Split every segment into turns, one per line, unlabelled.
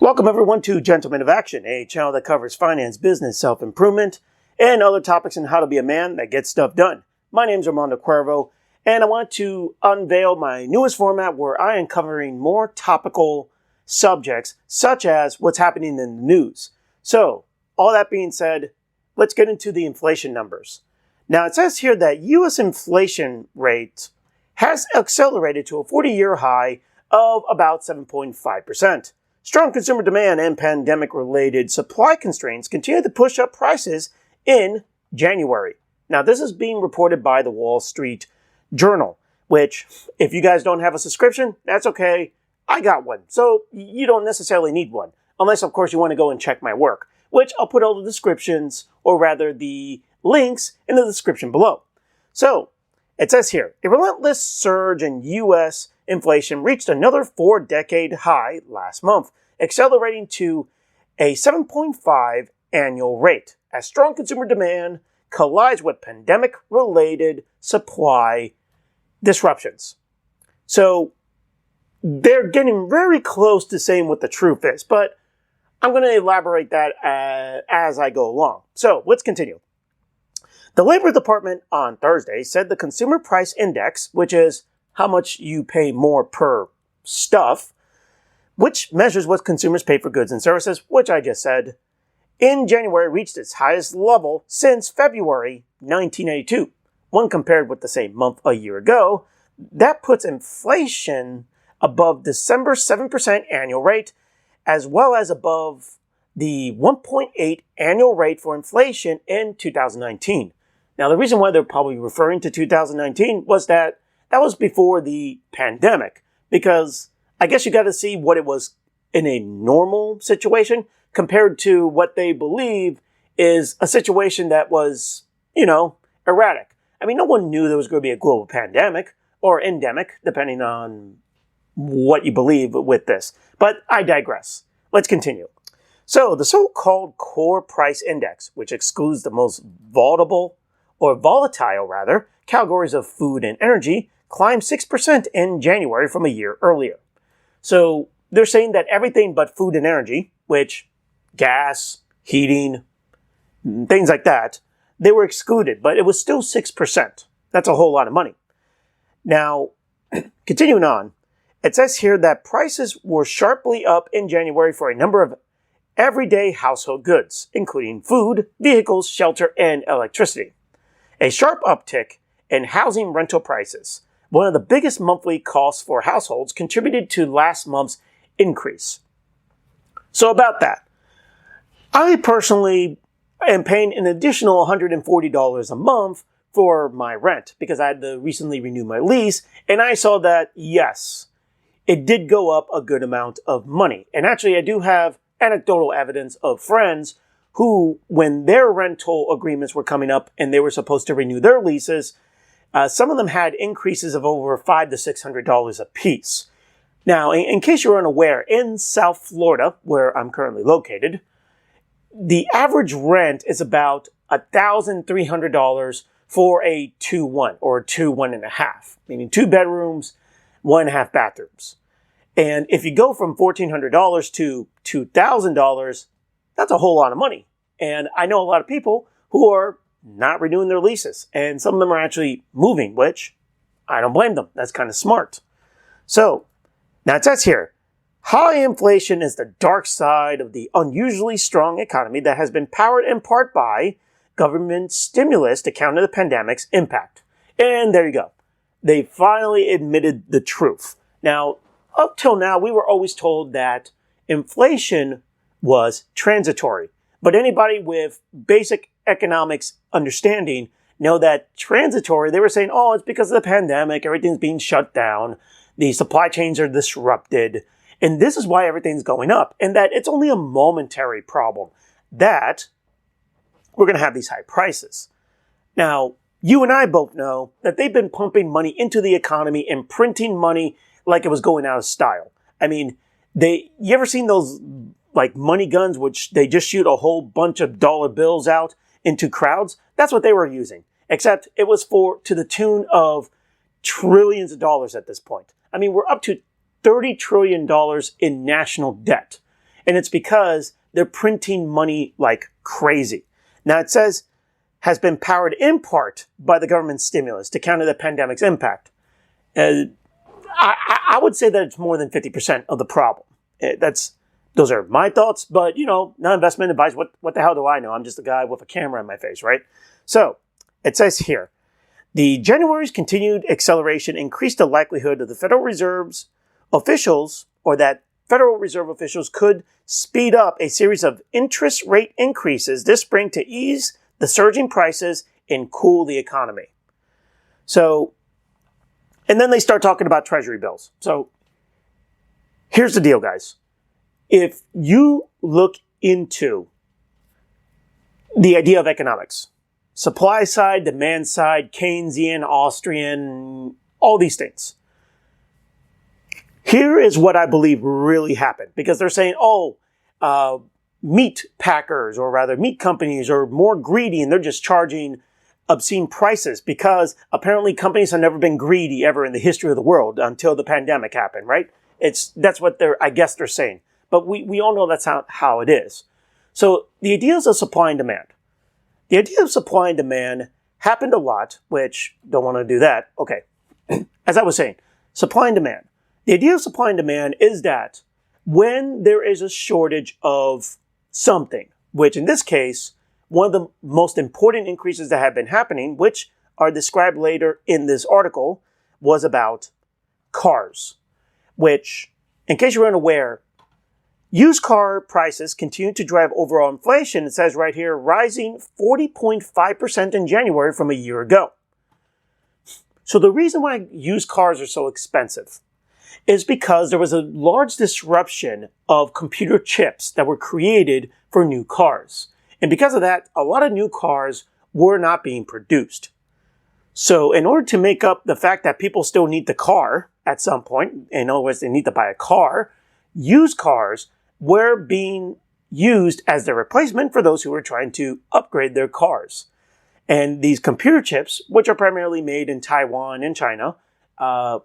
Welcome everyone to Gentlemen of Action, a channel that covers finance, business, self-improvement, and other topics on how to be a man that gets stuff done. My name is Armando Cuervo, and I want to unveil my newest format where I am covering more topical subjects, such as what's happening in the news. So, all that being said, let's get into the inflation numbers. Now, it says here that U.S. inflation rate has accelerated to a 40-year high of about 7.5%. Strong consumer demand and pandemic-related supply constraints continue to push up prices in January. Now, this is being reported by the Wall Street Journal, which, if you guys don't have a subscription, that's okay. I got one, so you don't necessarily need one, unless, of course, you want to go and check my work, which I'll put all the descriptions, or rather the links, in the description below. So, it says here, a relentless surge in U.S. inflation reached another 4-decade high last month, accelerating to a 7.5 annual rate as strong consumer demand collides with pandemic-related supply disruptions. So they're getting very close to saying what the truth is, but I'm going to elaborate that as I go along. So let's continue. The Labor Department on Thursday said the Consumer Price Index, which is how much you pay more per stuff, which measures what consumers pay for goods and services, which I just said, in January reached its highest level since February 1982. When compared with the same month a year ago, that puts inflation above December's 7% annual rate, as well as above the 1.8 annual rate for inflation in 2019. Now, the reason why they're probably referring to 2019 was that was before the pandemic, because I guess you got to see what it was in a normal situation compared to what they believe is a situation that was, erratic. I mean, no one knew there was going to be a global pandemic or endemic, depending on what you believe with this. But I digress. Let's continue. So the so-called core price index, which excludes the most volatile categories of food and energy, climbed 6% in January from a year earlier. So they're saying that everything but food and energy, which gas, heating, things like that, they were excluded, but it was still 6%. That's a whole lot of money. Now, continuing on, it says here that prices were sharply up in January for a number of everyday household goods, including food, vehicles, shelter, and electricity. A sharp uptick in housing rental prices, one of the biggest monthly costs for households, contributed to last month's increase. So about that, I personally am paying an additional $140 a month for my rent because I had to recently renew my lease, and I saw that, yes, it did go up a good amount of money. And actually, I do have anecdotal evidence of friends who, when their rental agreements were coming up and they were supposed to renew their leases, some of them had increases of over $500 to $600 a piece. Now, in case you're unaware, in South Florida, where I'm currently located, the average rent is about $1,300 for a 2-1 or a 2-1.5, meaning 2 bedrooms, 1.5 bathrooms. And if you go from $1,400 to $2,000, that's a whole lot of money. And I know a lot of people who are not renewing their leases. And some of them are actually moving, which I don't blame them. That's kind of smart. So, now it says here, high inflation is the dark side of the unusually strong economy that has been powered in part by government stimulus to counter the pandemic's impact. And there you go. They finally admitted the truth. Now, up till now, we were always told that inflation was transitory. But anybody with basic economics understanding know that transitory, they were saying, oh, it's because of the pandemic, everything's being shut down, the supply chains are disrupted, and this is why everything's going up, and that it's only a momentary problem that we're going to have these high prices. Now, you and I both know that they've been pumping money into the economy and printing money like it was going out of style. I mean, you ever seen those like money guns, which they just shoot a whole bunch of dollar bills out into crowds? That's what they were using, except it was to the tune of trillions of dollars at this point. I mean, we're up to $30 trillion in national debt. And it's because they're printing money like crazy. Now it says has been powered in part by the government stimulus to counter the pandemic's impact. I would say that it's more than 50% of the problem. Those are my thoughts, but not investment advice. What the hell do I know? I'm just a guy with a camera in my face, right? So it says here, the January's continued acceleration increased the likelihood of the Federal Reserve's officials, or that Federal Reserve officials could speed up a series of interest rate increases this spring to ease the surging prices and cool the economy. So, and then they start talking about treasury bills. So here's the deal, guys. If you look into the idea of economics, supply side, demand side, Keynesian, Austrian, all these things, here is what I believe really happened. Because they're saying, meat packers, or rather meat companies, are more greedy and they're just charging obscene prices because apparently companies have never been greedy ever in the history of the world until the pandemic happened, right? That's what they're saying. But we all know that's how it is. So the ideas of supply and demand. The idea of supply and demand happened a lot, which don't want to do that. Okay. As I was saying, supply and demand. The idea of supply and demand is that when there is a shortage of something, which in this case, one of the most important increases that have been happening, which are described later in this article, was about cars, which, in case you're unaware, used car prices continue to drive overall inflation. It says right here, rising 40.5% in January from a year ago. So the reason why used cars are so expensive is because there was a large disruption of computer chips that were created for new cars. And because of that, a lot of new cars were not being produced. So in order to make up the fact that people still need the car at some point, in other words, they need to buy a car, used cars were being used as the replacement for those who were trying to upgrade their cars. And these computer chips, which are primarily made in Taiwan and China,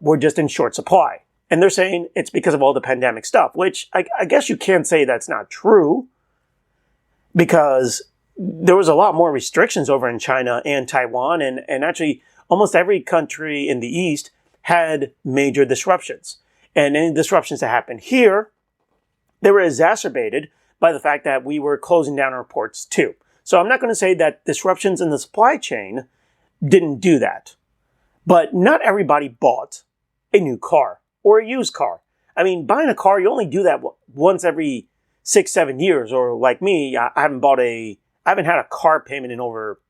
were just in short supply. And they're saying it's because of all the pandemic stuff, which I guess you can't say that's not true, because there was a lot more restrictions over in China and Taiwan, and actually almost every country in the East had major disruptions. And any disruptions that happened here, they were exacerbated by the fact that we were closing down our ports too. So I'm not going to say that disruptions in the supply chain didn't do that. But not everybody bought a new car or a used car. I mean, buying a car, you only do that once every 6-7 years. Or like me, I haven't had a car payment in over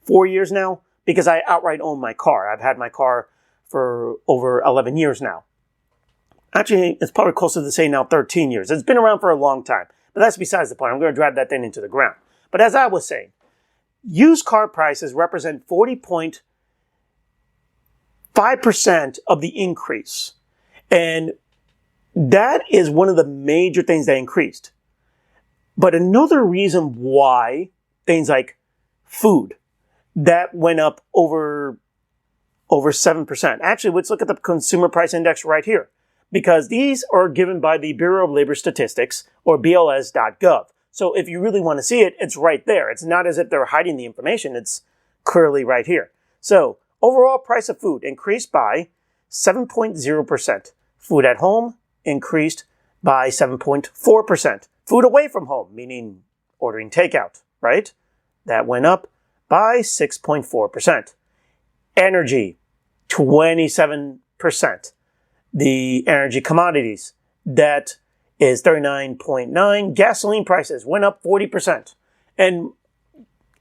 4 years now because I outright own my car. I've had my car for over 11 years now. Actually, it's probably closer to say now 13 years. It's been around for a long time. But that's besides the point. I'm going to drive that thing into the ground. But as I was saying, used car prices represent 40.5% of the increase. And that is one of the major things that increased. But another reason why things like food, that went up over 7%. Actually, let's look at the Consumer Price Index right here, because these are given by the Bureau of Labor Statistics, or BLS.gov. So if you really want to see it, it's right there. It's not as if they're hiding the information. It's clearly right here. So overall price of food increased by 7.0%. Food at home increased by 7.4%. Food away from home, meaning ordering takeout, right? That went up by 6.4%. Energy, 27%. The energy commodities, that is 39.9. Gasoline prices went up 40%. And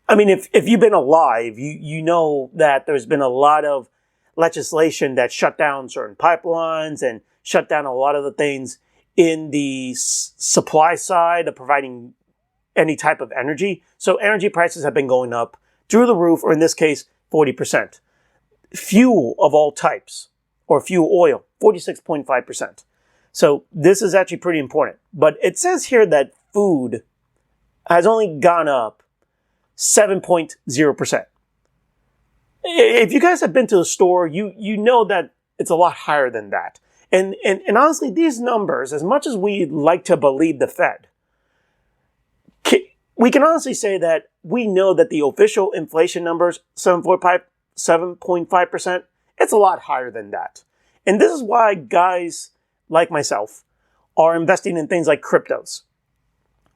I mean, if you've been alive, you know that there's been a lot of legislation that shut down certain pipelines and shut down a lot of the things in the supply side of providing any type of energy. So energy prices have been going up through the roof, or in this case, 40%. Fuel of all types, or fuel oil, 46.5%. So this is actually pretty important. But it says here that food has only gone up 7.0%. If you guys have been to the store, you know that it's a lot higher than that. And honestly, these numbers, as much as we like to believe the Fed, we can honestly say that we know that the official inflation numbers, 7.5%, it's a lot higher than that. And this is why guys like myself are investing in things like cryptos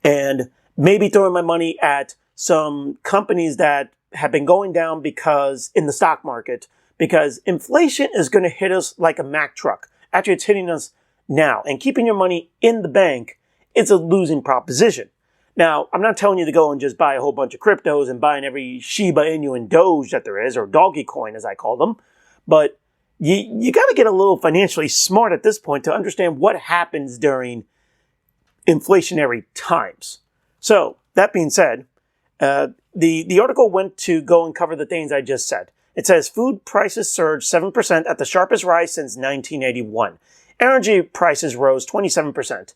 and maybe throwing my money at some companies that have been going down because in the stock market, because inflation is going to hit us like a Mack truck. Actually, it's hitting us now. And keeping your money in the bank, it's a losing proposition. Now, I'm not telling you to go and just buy a whole bunch of cryptos and buying every Shiba Inu and Doge that there is, or doggy coin as I call them, but you got to get a little financially smart at this point to understand what happens during inflationary times. So, that being said, the article went to go and cover the things I just said. It says food prices surged 7% at the sharpest rise since 1981. Energy prices rose 27%,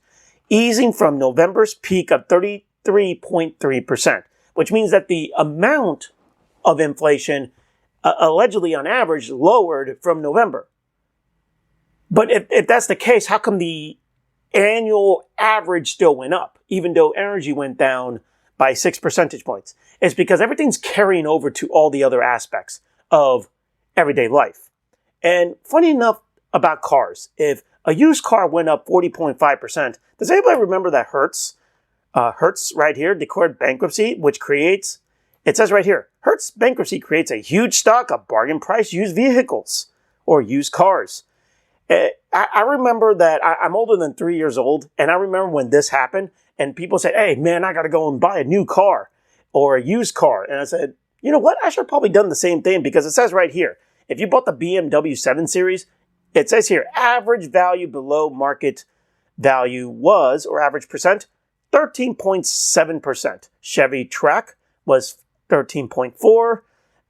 easing from November's peak of 33.3%, which means that the amount of inflation allegedly on average lowered from November. But if that's the case, how come the annual average still went up, even though energy went down by 6 percentage points? It's because everything's carrying over to all the other aspects of everyday life. And funny enough about cars, if a used car went up 40.5%, does anybody remember that Hertz right here declared bankruptcy, which creates, it says right here, Hertz bankruptcy creates a huge stock of bargain price used vehicles or used cars. I remember that I'm older than 3 years old, and I remember when this happened, and people said, hey, man, I got to go and buy a new car or a used car. And I said, you know what? I should have probably done the same thing, because it says right here, if you bought the BMW 7 Series, it says here, average value below market value was, or average percent, 13.7%. Chevy Trax was 13.4%.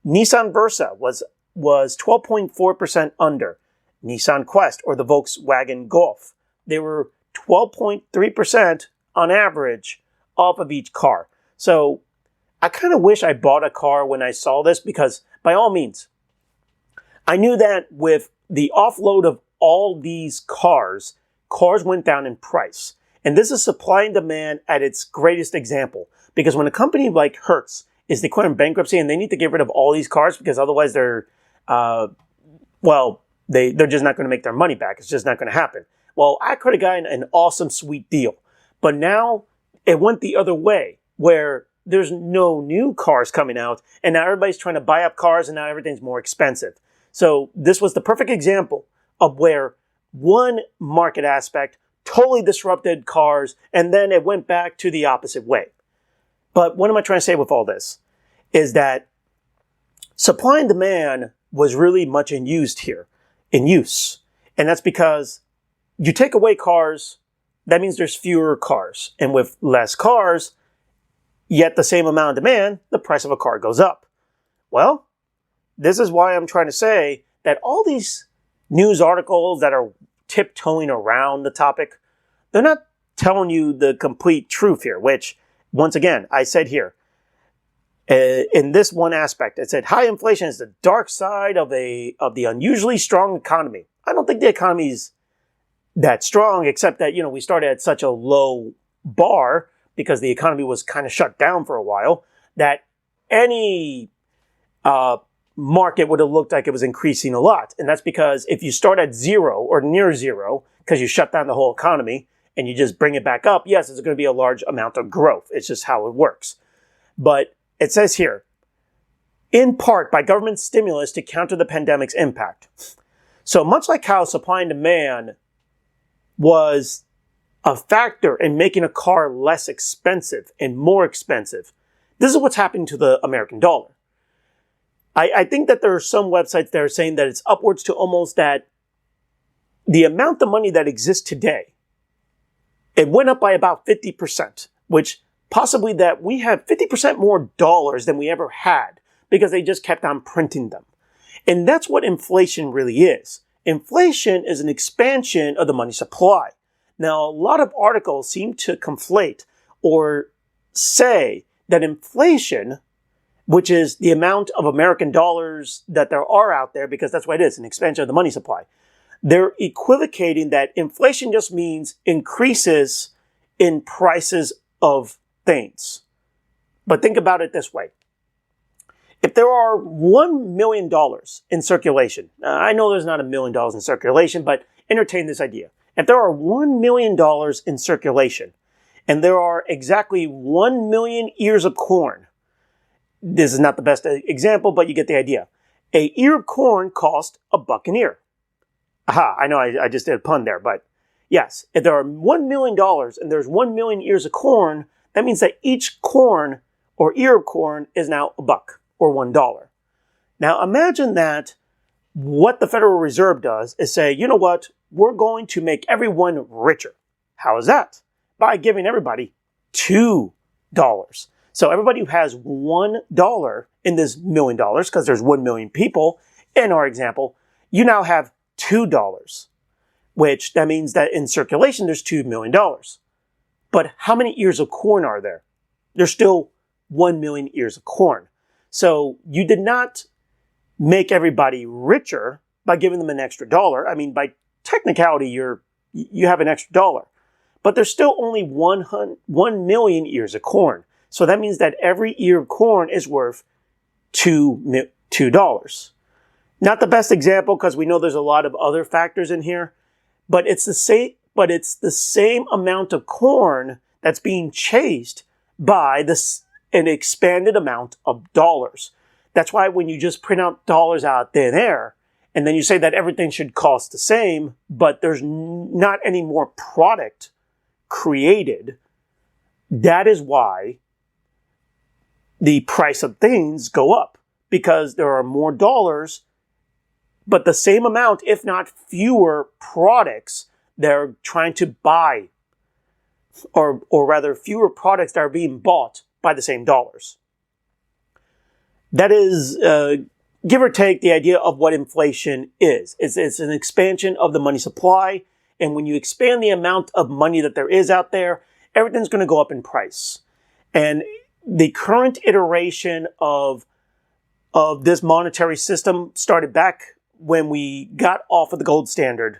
Nissan Versa was 12.4% under. Nissan Quest, or the Volkswagen Golf, they were 12.3% on average off of each car. So I kind of wish I bought a car when I saw this, because by all means, I knew that with the offload of all these cars went down in price. And this is supply and demand at its greatest example. Because when a company like Hertz is declaring bankruptcy and they need to get rid of all these cars because otherwise they're just not going to make their money back. It's just not going to happen. Well, I could have gotten an awesome, sweet deal. But now it went the other way, where there's no new cars coming out, and now everybody's trying to buy up cars, and now everything's more expensive. So this was the perfect example of where one market aspect totally disrupted cars, and then it went back to the opposite way. But what am I trying to say with all this? Is that supply and demand was really much in use. And that's because you take away cars, that means there's fewer cars. And with less cars, yet the same amount of demand, the price of a car goes up. Well, this is why I'm trying to say that all these news articles that are tiptoeing around the topic, they're not telling you the complete truth here, which, once again, I said here, in this one aspect, it said high inflation is the dark side of the unusually strong economy. I don't think the economy is that strong, except that, we started at such a low bar because the economy was kind of shut down for a while, that any market would have looked like it was increasing a lot. And that's because if you start at zero or near zero, because you shut down the whole economy and you just bring it back up, yes, it's going to be a large amount of growth. It's just how it works. But it says here, in part by government stimulus to counter the pandemic's impact. So much like how supply and demand was a factor in making a car less expensive and more expensive, this is what's happening to the American dollar. I think that there are some websites that are saying that it's upwards to almost that the amount of money that exists today, it went up by about 50%, which possibly that we have 50% more dollars than we ever had because they just kept on printing them. And that's what inflation really is. Inflation is an expansion of the money supply. Now, a lot of articles seem to conflate or say that inflation, which is the amount of American dollars that there are out there, because that's what it is, an expansion of the money supply. they're equivocating that inflation just means increases in prices of things. But think about it this way. If there are $1 million in circulation, I know there's not $1 million in circulation, but entertain this idea. If there are $1 million in circulation, and there are exactly 1 million ears of corn, this is not the best example, but you get the idea. A ear of corn cost $1 an ear. Aha, I know I just did a pun there, but yes, if there are $1 million and there's 1 million ears of corn, that means that each corn or ear of corn is now $1 or $1. Now imagine that what the Federal Reserve does is say, you know what, we're going to make everyone richer. How is that? By giving everybody $2. So everybody who has $1 in this $1 million, because there's 1 million people in our example, you now have $2, which that means that in circulation there's $2 million. But how many ears of corn are there? There's still 1 million ears of corn. So you did not make everybody richer by giving them an extra dollar. I mean, by technicality, you have an extra dollar. But there's still only 1 million ears of corn. So that means that every ear of corn is worth $2. Not the best example because we know there's a lot of other factors in here, but it's the same amount of corn that's being chased by an expanded amount of dollars. That's why when you just print out dollars out thin air, and then you say that everything should cost the same, but there's not any more product created, that is why the price of things go up, because there are more dollars, but the same amount, if not fewer products they're trying to buy, or rather fewer products that are being bought by the same dollars. That is, give or take, the idea of what inflation is. It's an expansion of the money supply, and when you expand the amount of money that there is out there, everything's going to go up in price. And the current iteration of this monetary system started back when we got off of the gold standard,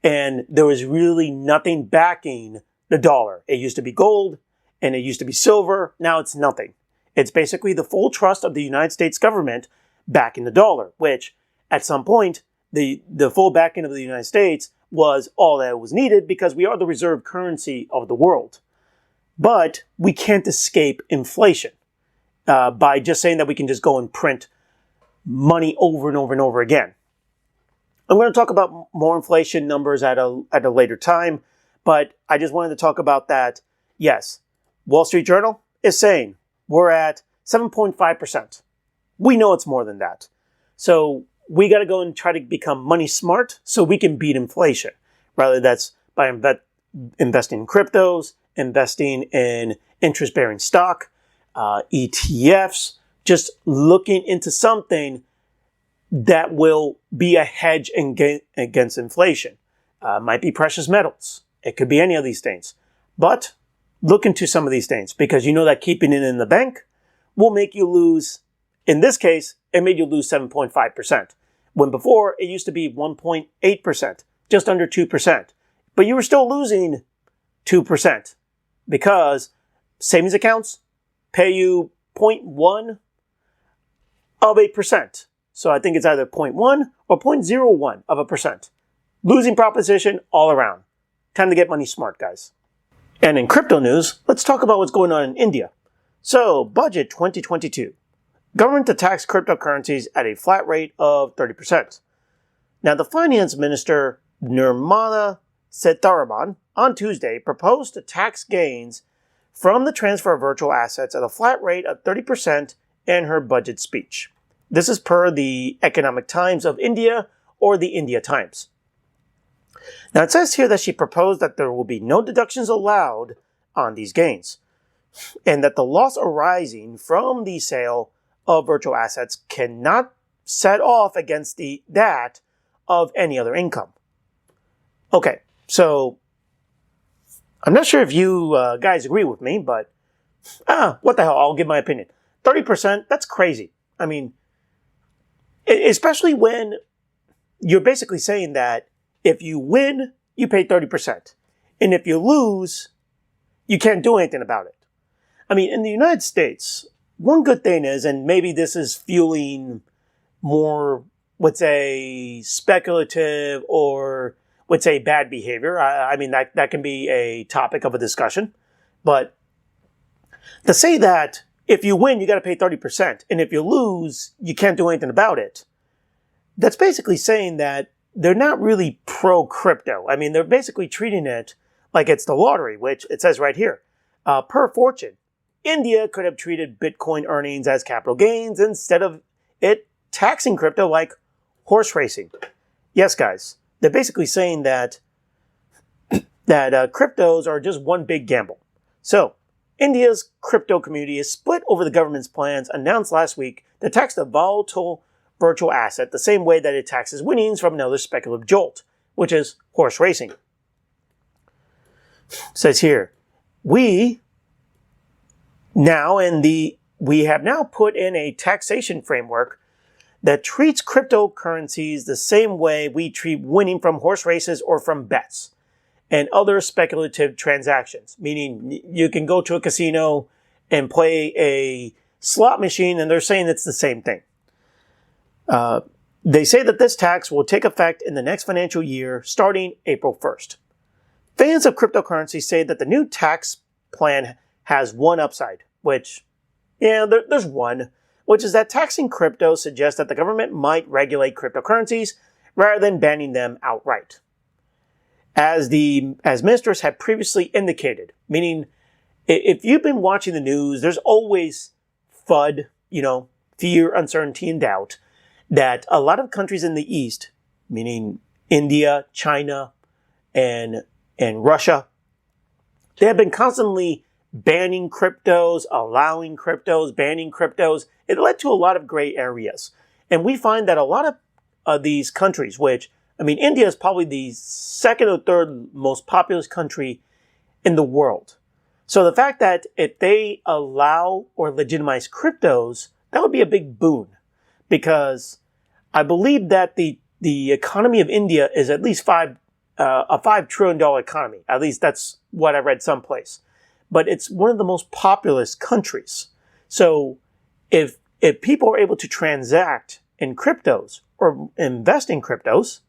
and there was really nothing backing the dollar. It used to be gold, and it used to be silver. Now it's nothing. It's basically the full trust of the United States government backing the dollar, which at some point, the full backing of the United States was all that was needed because we are the reserve currency of the world. But we can't escape inflation by just saying that we can just go and print money over and over and over again. I'm going to talk about more inflation numbers at a later time, but I just wanted to talk about that. Yes, Wall Street Journal is saying we're at 7.5%. We know it's more than that. So we got to go and try to become money smart so we can beat inflation. Rather that's by investing in cryptos, investing in interest-bearing stock, ETFs, just looking into something that will be a hedge against inflation. Might be precious metals. It could be any of these things. But look into some of these things because you know that keeping it in the bank will make you lose, in this case, it made you lose 7.5%. When before, it used to be 1.8%, just under 2%. But you were still losing 2% because savings accounts pay you 0.1 of a percent. So I think it's either 0.1 or 0.01 of a percent. Losing proposition all around. Time to get money smart, guys. And in crypto news, let's talk about what's going on in India. So, budget 2022. Government to tax cryptocurrencies at a flat rate of 30%. Now, the finance minister, Nirmala Sitharaman, on Tuesday proposed to tax gains from the transfer of virtual assets at a flat rate of 30% in her budget speech. This is per the Economic Times of India, or the India Times. Now, it says here that she proposed that there will be no deductions allowed on these gains, and that the loss arising from the sale of virtual assets cannot set off against that of any other income. Okay, so I'm not sure if you guys agree with me, but what the hell, I'll give my opinion. 30%, that's crazy. I mean, especially when you're basically saying that if you win, you pay 30%. And if you lose, you can't do anything about it. I mean, in the United States, one good thing is, and maybe this is fueling more, let's say, speculative or, let's say, bad behavior. I mean, that can be a topic of a discussion. But to say that if you win, you got to pay 30%, and if you lose, you can't do anything about it, that's basically saying that they're not really pro-crypto. I mean, they're basically treating it like it's the lottery, which it says right here. Per Fortune, India could have treated Bitcoin earnings as capital gains instead of it taxing crypto like horse racing. Yes, guys, they're basically saying that cryptos are just one big gamble. So, India's crypto community is split over the government's plans announced last week to tax the volatile virtual asset the same way that it taxes winnings from another speculative jolt, which is horse racing. It says here, we have now put in a taxation framework that treats cryptocurrencies the same way we treat winning from horse races or from bets and other speculative transactions, meaning you can go to a casino and play a slot machine, and they're saying it's the same thing. They say that this tax will take effect in the next financial year, starting April 1st. Fans of cryptocurrency say that the new tax plan has one upside, which, there's one, which is that taxing crypto suggests that the government might regulate cryptocurrencies rather than banning them outright. As ministers had previously indicated, meaning if you've been watching the news, there's always FUD, fear, uncertainty, and doubt, that a lot of countries in the East, meaning India, China, and Russia, they have been constantly banning cryptos, allowing cryptos, banning cryptos. It led to a lot of gray areas. And we find that a lot of these countries, India is probably the second or third most populous country in the world. So the fact that if they allow or legitimize cryptos, that would be a big boon. Because I believe that the economy of India is at least a $5 trillion economy. At least that's what I read someplace. But it's one of the most populous countries. So if people are able to transact in cryptos or invest in cryptos,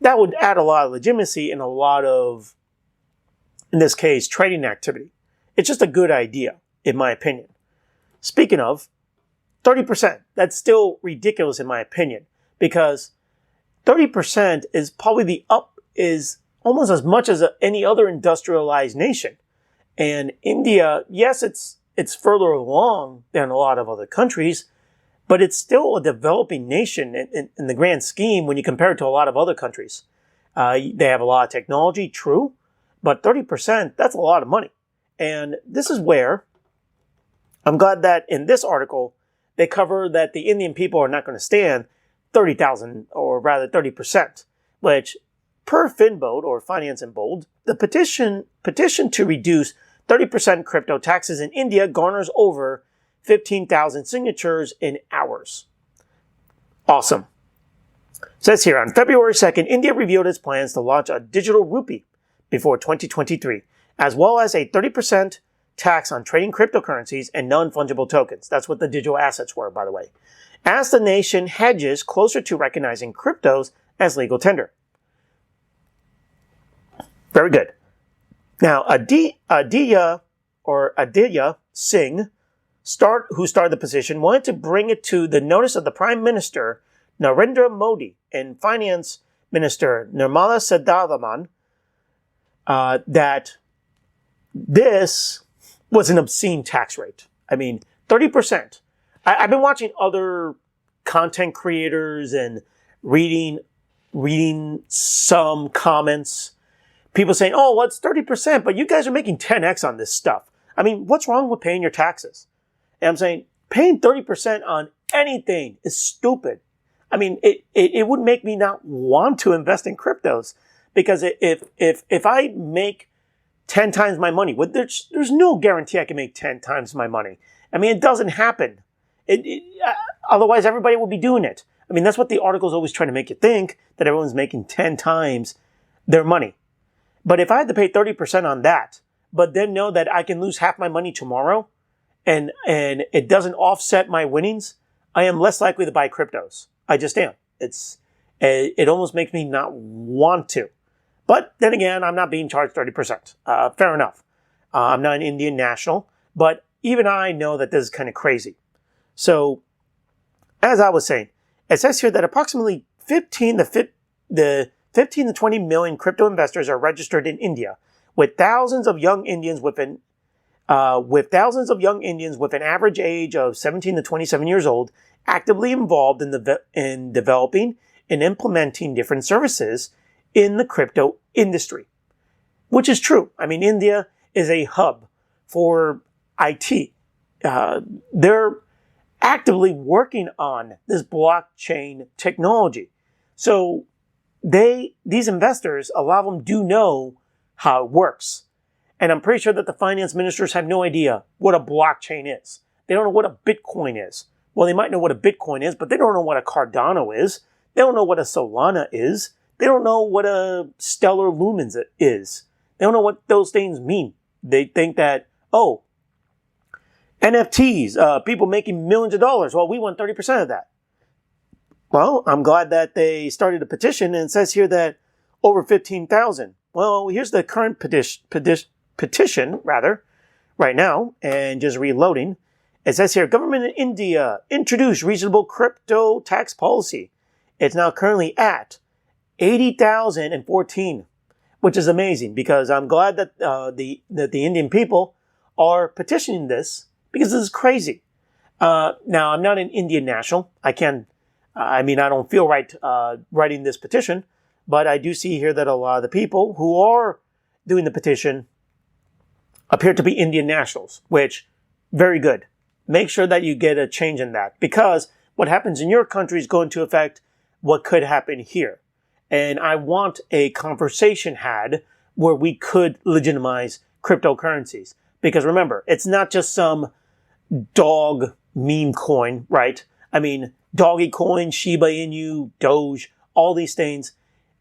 that would add a lot of legitimacy and a lot of, in this case, trading activity. It's just a good idea, in my opinion. Speaking of, 30%, that's still ridiculous in my opinion, because 30% is probably is almost as much as any other industrialized nation. And India, yes, it's further along than a lot of other countries, but it's still a developing nation in the grand scheme when you compare it to a lot of other countries. They have a lot of technology, true, but 30%, that's a lot of money. And this is where I'm glad that in this article, they cover that the Indian people are not going to stand 30,000, or rather 30%, which per Finbold, or Finance in Bold, the petition to reduce 30% crypto taxes in India garners over 15,000 signatures in hours. Awesome. It says here, on February 2nd, India revealed its plans to launch a digital rupee before 2023, as well as a 30% tax on trading cryptocurrencies and non-fungible tokens. That's what the digital assets were, by the way, as the nation hedges closer to recognizing cryptos as legal tender. Very good. Now, Aditya Singh, who started the petition, wanted to bring it to the notice of the Prime Minister Narendra Modi and Finance Minister Nirmala Sitharaman that this was an obscene tax rate. 30%. I've been watching other content creators and reading some comments. People saying, oh, well, it's 30%, but you guys are making 10x on this stuff. What's wrong with paying your taxes? And I'm saying, paying 30% on anything is stupid. It would make me not want to invest in cryptos, because if I make 10 times my money, there's no guarantee I can make 10 times my money. It doesn't happen. Otherwise, everybody will be doing it. I mean, that's what the article's always trying to make you think, that everyone's making 10 times their money. But if I had to pay 30% on that, but then know that I can lose half my money tomorrow, and it doesn't offset my winnings, I am less likely to buy cryptos. I just am. It almost makes me not want to. But then again, I'm not being charged 30%. Fair enough. I'm not an Indian national, but even I know that this is kind of crazy. So, as I was saying, it says here that approximately 15 to 20 million crypto investors are registered in India, with thousands of young Indians with an average age of 17 to 27 years old actively involved in developing and implementing different services in the crypto industry, which is true. I mean, India is a hub for IT. They're actively working on this blockchain technology. So these investors, a lot of them do know how it works. And I'm pretty sure that the finance ministers have no idea what a blockchain is. They don't know what a Bitcoin is. Well, they might know what a Bitcoin is, but they don't know what a Cardano is. They don't know what a Solana is. They don't know what a Stellar Lumens is. They don't know what those things mean. They think that, oh, NFTs, people making millions of dollars. Well, we want 30% of that. Well, I'm glad that they started a petition, and it says here that over 15,000. Well, here's the current petition, right now, and just reloading. It says here, government in India introduced reasonable crypto tax policy. It's now currently at 80,014, which is amazing, because I'm glad that the Indian people are petitioning this, because this is crazy. Now, I'm not an Indian national. I don't feel right writing this petition, but I do see here that a lot of the people who are doing the petition appear to be Indian nationals, which, very good. Make sure that you get a change in that, because what happens in your country is going to affect what could happen here. And I want a conversation had where we could legitimize cryptocurrencies. Because remember, it's not just some dog meme coin, right? I mean, Doggy Coin, Shiba Inu, Doge, all these things.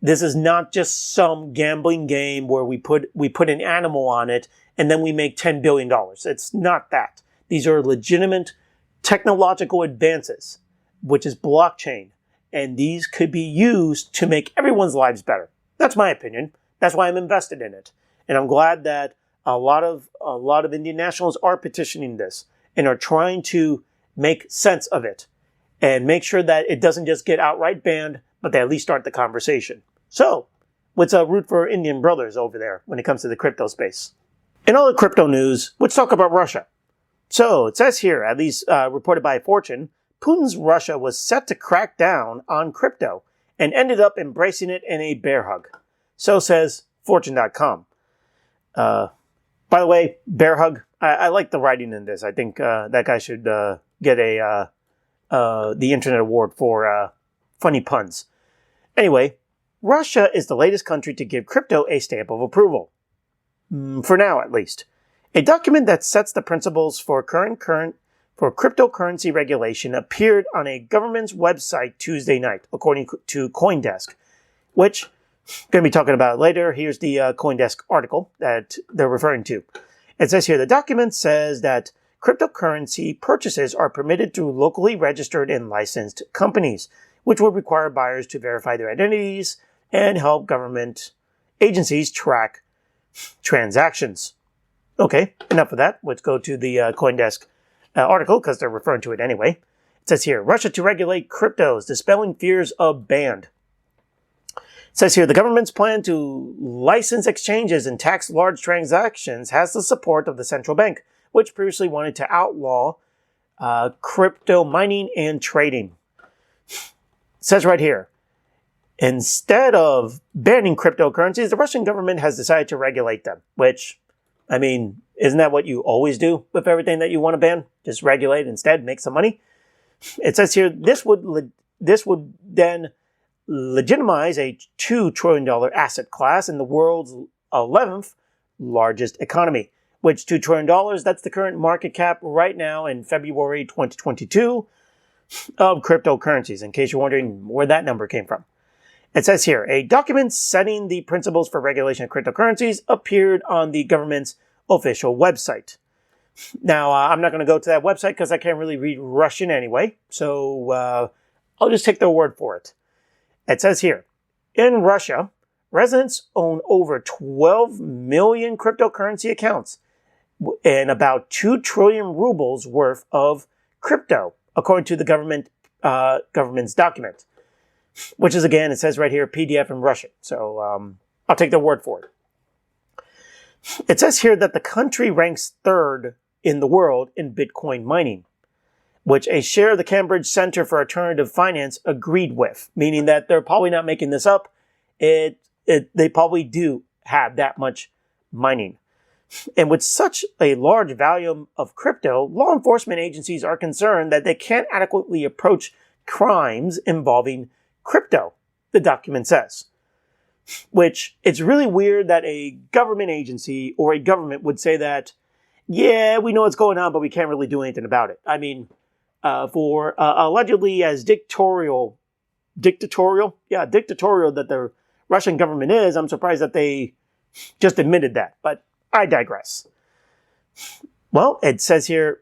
This is not just some gambling game where we put an animal on it and then we make $10 billion. It's not that. These are legitimate technological advances, which is blockchain. And these could be used to make everyone's lives better. That's my opinion. That's why I'm invested in it. And I'm glad that a lot of Indian nationals are petitioning this and are trying to make sense of it and make sure that it doesn't just get outright banned, but they at least start the conversation. So, let's root for Indian brothers over there when it comes to the crypto space. In other crypto news, let's talk about Russia. So, it says here, at least reported by Fortune, Putin's Russia was set to crack down on crypto and ended up embracing it in a bear hug. So says Fortune.com. By the way, bear hug, I like the writing in this. I think that guy should get the Internet Award for funny puns. Anyway, Russia is the latest country to give crypto a stamp of approval. For now, at least. A document that sets the principles for cryptocurrency regulation appeared on a government's website Tuesday night, according to CoinDesk, which I'm going to be talking about later. Here's the CoinDesk article that they're referring to. It says here, the document says that cryptocurrency purchases are permitted through locally registered and licensed companies, which would require buyers to verify their identities and help government agencies track transactions. Okay, enough of that. Let's go to the CoinDesk article, because they're referring to it anyway. It says here, Russia to regulate cryptos, dispelling fears of banned. It says here, the government's plan to license exchanges and tax large transactions has the support of the central bank, which previously wanted to outlaw crypto mining and trading. It says right here, instead of banning cryptocurrencies, the Russian government has decided to regulate them, which, I mean, isn't that what you always do with everything that you want to ban? Just regulate instead, make some money. It says here, this would then legitimize a $2 trillion asset class in the world's 11th largest economy, which $2 trillion, that's the current market cap right now in February 2022 of cryptocurrencies, in case you're wondering where that number came from. It says here, a document setting the principles for regulation of cryptocurrencies appeared on the government's official website. Now, I'm not going to go to that website because I can't really read Russian anyway, so I'll just take their word for it. It says here, in Russia, residents own over 12 million cryptocurrency accounts and about 2 trillion rubles worth of crypto, according to the government's document, which is, again, it says right here, PDF in Russian. So I'll take their word for it. It says here that the country ranks 3rd in the world in Bitcoin mining, which a share of the Cambridge Center for Alternative Finance agreed with, meaning that they're probably not making this up. They probably do have that much mining. And with such a large volume of crypto, law enforcement agencies are concerned that they can't adequately approach crimes involving crypto, the document says. Which, it's really weird that a government agency or a government would say that, yeah, we know what's going on, but we can't really do anything about it. I mean, for allegedly as dictatorial that the Russian government is, I'm surprised that they just admitted that. But I digress. Well, it says here,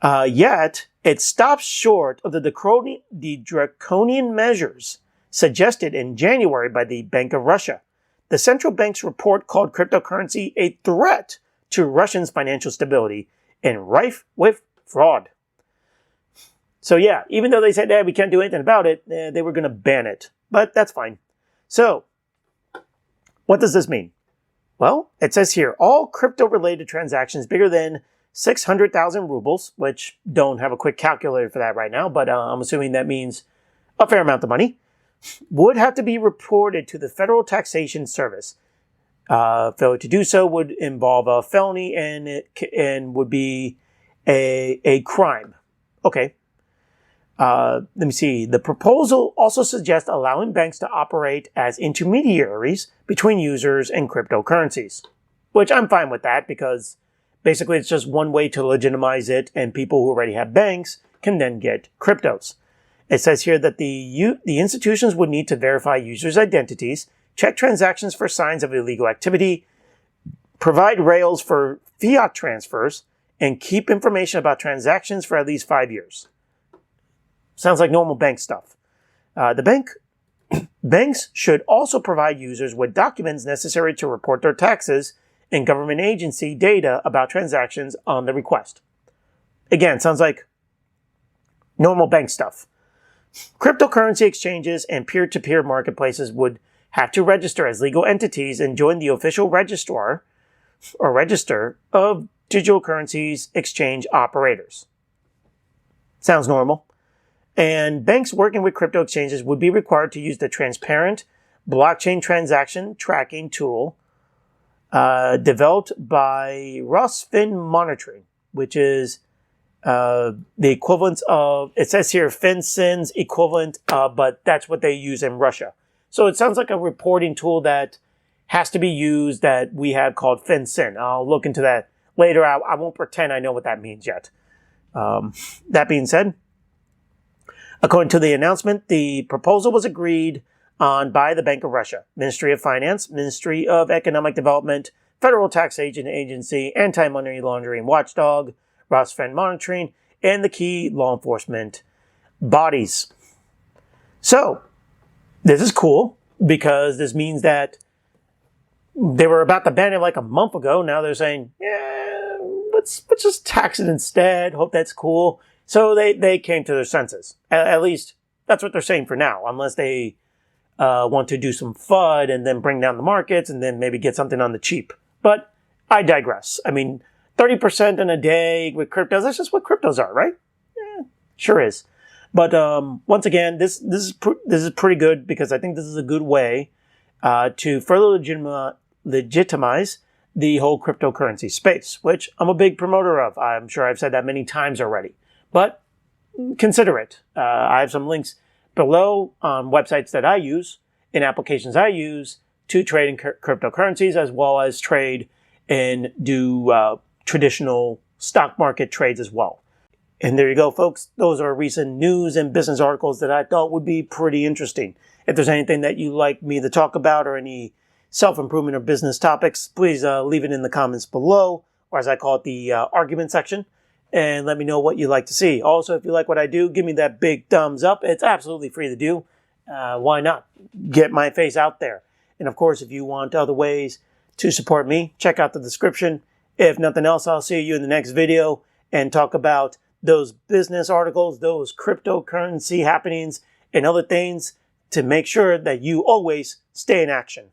yet it stops short of the draconian measures suggested in January by the Bank of Russia. The central bank's report called cryptocurrency a threat to Russia's financial stability and rife with fraud. So yeah, even though they said that we can't do anything about it, they were going to ban it. But that's fine. So, what does this mean? Well, it says here, all crypto-related transactions bigger than 600,000 rubles, which don't have a quick calculator for that right now, but I'm assuming that means a fair amount of money, would have to be reported to the Federal Taxation Service. Failure to do so would involve a felony and would be a crime. Okay. Let me see. The proposal also suggests allowing banks to operate as intermediaries between users and cryptocurrencies, which I'm fine with that because basically it's just one way to legitimize it, and people who already have banks can then get cryptos. It says here that the institutions would need to verify users' identities, check transactions for signs of illegal activity, provide rails for fiat transfers, and keep information about transactions for at least 5 years. Sounds like normal bank stuff. Banks should also provide users with documents necessary to report their taxes and government agency data about transactions on the request. Again, sounds like normal bank stuff. Cryptocurrency exchanges and peer-to-peer marketplaces would have to register as legal entities and join the official register of digital currencies exchange operators. Sounds normal. And banks working with crypto exchanges would be required to use the transparent blockchain transaction tracking tool developed by Rosfin Monitoring, which is the equivalent of, it says here, FinCEN's equivalent, but that's what they use in Russia. So it sounds like a reporting tool that has to be used that we have called FinCEN. I'll look into that later. I won't pretend I know what that means yet. That being said, according to the announcement, the proposal was agreed on by the Bank of Russia, Ministry of Finance, Ministry of Economic Development, Federal Taxation Agency, Anti-Money Laundering Watchdog, Rosfin Monitoring, and the key law enforcement bodies. So, this is cool because this means that they were about to ban it like a month ago. Now they're saying, yeah, let's just tax it instead. Hope that's cool. So they came to their senses. At least that's what they're saying for now, unless they want to do some FUD and then bring down the markets and then maybe get something on the cheap. But I digress. I mean, 30% in a day with cryptos, that's just what cryptos are, right? Yeah, sure is. But once again, this is pretty good because I think this is a good way to further legitimize the whole cryptocurrency space, which I'm a big promoter of. I'm sure I've said that many times already. But consider it. I have some links below on websites that I use and applications I use to trade in cryptocurrencies as well as trade and do traditional stock market trades as well. And there you go, folks. Those are recent news and business articles that I thought would be pretty interesting. If there's anything that you'd like me to talk about or any self-improvement or business topics, please leave it in the comments below, or as I call it, the argument section, and let me know what you'd like to see. Also, if you like what I do, give me that big thumbs up. It's absolutely free to do. Why not? Get my face out there. And of course, if you want other ways to support me, check out the description. If nothing else, I'll see you in the next video and talk about those business articles, those cryptocurrency happenings, and other things to make sure that you always stay in action.